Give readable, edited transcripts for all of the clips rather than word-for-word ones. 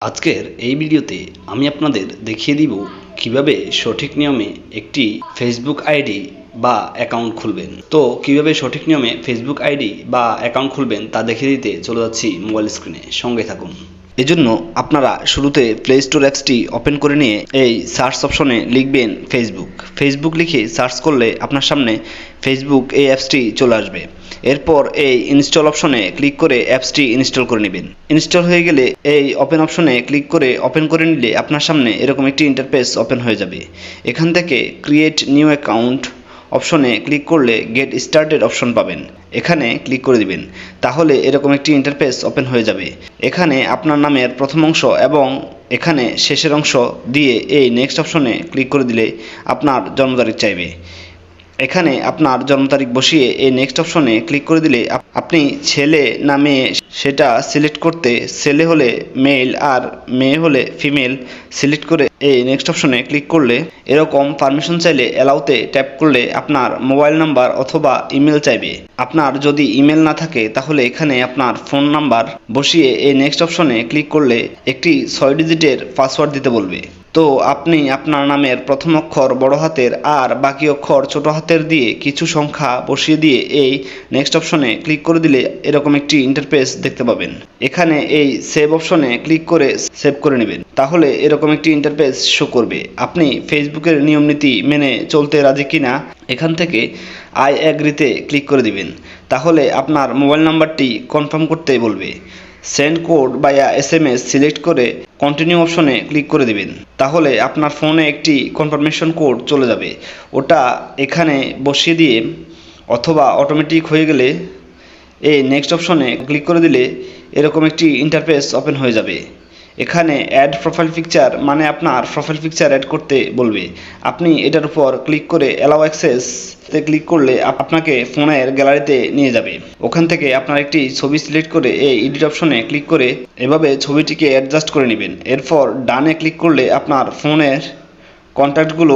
আজকের এই ভিডিওতে আমি আপনাদের দেখিয়ে দিব কিভাবে সঠিক নিয়মে একটি ফেসবুক আইডি বা অ্যাকাউন্ট খুলবেন। তো কিভাবে সঠিক নিয়মে ফেসবুক আইডি বা অ্যাকাউন্ট খুলবেন তা দেখিয়ে দিতে চলে যাচ্ছি মোবাইল স্ক্রিনে, সঙ্গে থাকুন। এজন্য আপনারা শুরুতে প্লে স্টোর অ্যাপসটি ওপেন করে নিয়ে এই সার্চ অপশনে লিখবেন ফেসবুক লিখে সার্চ করলে আপনার সামনে ফেসবুক এই অ্যাপসটি চলে আসবে। এরপর এই ইনস্টল অপশনে ক্লিক করে অ্যাপসটি ইনস্টল করে নেবেন। ইনস্টল হয়ে গেলে এই ওপেন অপশনে ক্লিক করে ওপেন করে নিলে আপনার সামনে এরকম একটি ইন্টারফেস ওপেন হয়ে যাবে। এখান থেকে ক্রিয়েট নিউ অ্যাকাউন্ট অপশনে ক্লিক করলে গেট স্টার্টেড অপশন পাবেন, এখানে ক্লিক করে দিবেন। তাহলে এরকম একটি ইন্টারফেস ওপেন হয়ে যাবে। এখানে আপনার নামের প্রথম অংশ এবং এখানে শেষের অংশ দিয়ে এই নেক্সট অপশনে ক্লিক করে দিলে আপনার জন্ম তারিখ চাইবে। এখানে আপনার জন্ম তারিখ বসিয়ে এই নেক্সট অপশনে ক্লিক করে দিলে আপনি ছেলে না মেয়ে সেটা সিলেক্ট করতে, ছেলে হলে মেল আর মেয়ে হলে ফিমেল সিলেক্ট করে এই নেক্সট অপশনে ক্লিক করলে এরকম পারমিশন চাইলে অ্যালাউতে ট্যাপ করলে আপনার মোবাইল নাম্বার অথবা ইমেল চাইবে। আপনার যদি ইমেল না থাকে তাহলে এখানে আপনার ফোন নাম্বার বসিয়ে এই নেক্সট অপশনে ক্লিক করলে একটি 6 ডিজিটের পাসওয়ার্ড দিতে বলবে। তো আপনি আপনার নামের প্রথম অক্ষর বড় হাতের আর বাকি অক্ষর ছোট হাতের দিয়ে কিছু সংখ্যা বসিয়ে দিয়ে এই নেক্সট অপশনে ক্লিক করে দিলে এরকম একটি ইন্টারফেস দেখতে পাবেন। এখানে এই সেভ অপশনে ক্লিক করে সেভ করে নেবেন। তাহলে এরকম একটি ইন্টারফেস শো করবে। আপনি ফেসবুকের নিয়ম নীতি মেনে চলতে রাজি কিনা এখান থেকে আই অ্যাগ্রিতে ক্লিক করে দিবেন। তাহলে আপনার মোবাইল নাম্বারটি কনফার্ম করতে বলবে। সেন্ড কোড বা SMS সিলেক্ট করে কন্টিনিউ অপশনে ক্লিক করে দিবেন। তাহলে আপনার ফোনে একটি কনফার্মেশন কোড চলে যাবে, ওটা এখানে বসিয়ে দিয়ে অথবা অটোমেটিক হয়ে গেলে এই নেক্সট অপশনে ক্লিক করে দিলে এরকম একটি ইন্টারফেস ওপেন হয়ে যাবে। এখানে অ্যাড প্রোফাইল পিকচার মানে আপনার প্রোফাইল পিকচার অ্যাড করতে বলবে। আপনি এটার উপর ক্লিক করে অ্যালাউ অ্যাক্সেসতে ক্লিক করলে আপনাকে ফোনের গ্যালারিতে নিয়ে যাবে। ওখান থেকে আপনার একটি ছবি সিলেক্ট করে এই এডিট অপশনে ক্লিক করে এভাবে ছবিটিকে অ্যাডজাস্ট করে নেবেন। এরপর ডানে ক্লিক করলে আপনার ফোনের কন্ট্যাক্টগুলো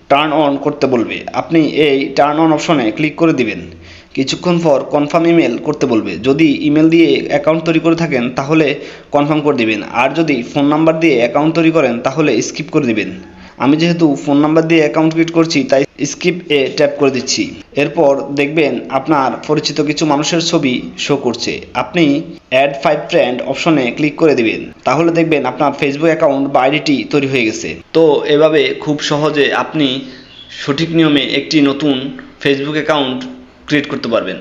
টার্ন অন করতে বলবে। আপনি এই টার্ন অন অপশনে ক্লিক করে দিবেন। কিছুক্ষণ পর কনফার্ম ইমেল করতে বলবে। যদি ইমেল দিয়ে অ্যাকাউন্ট তৈরি করে থাকেন তাহলে কনফার্ম করে দিবেন, আর যদি ফোন নাম্বার দিয়ে অ্যাকাউন্ট তৈরি করেন তাহলে স্কিপ করে দিবেন। আমি যেহেতু ফোন নাম্বার দিয়ে অ্যাকাউন্ট ক্রিয়েট করছি তাই স্কিপ ট্যাপ করে দিচ্ছি। এরপর দেখবেন আপনার পরিচিত কিছু মানুষের ছবি শো করছে। আপনি অ্যাড 5 ফ্রেন্ড অপশনে ক্লিক করে দিবেন। তাহলে দেখবেন আপনার ফেসবুক অ্যাকাউন্ট বা আইডিটি তৈরি হয়ে গেছে। তো এভাবে খুব সহজে আপনি সঠিক নিয়মে একটি নতুন ফেসবুক অ্যাকাউন্ট ক্রিয়েট করতে পারবেন।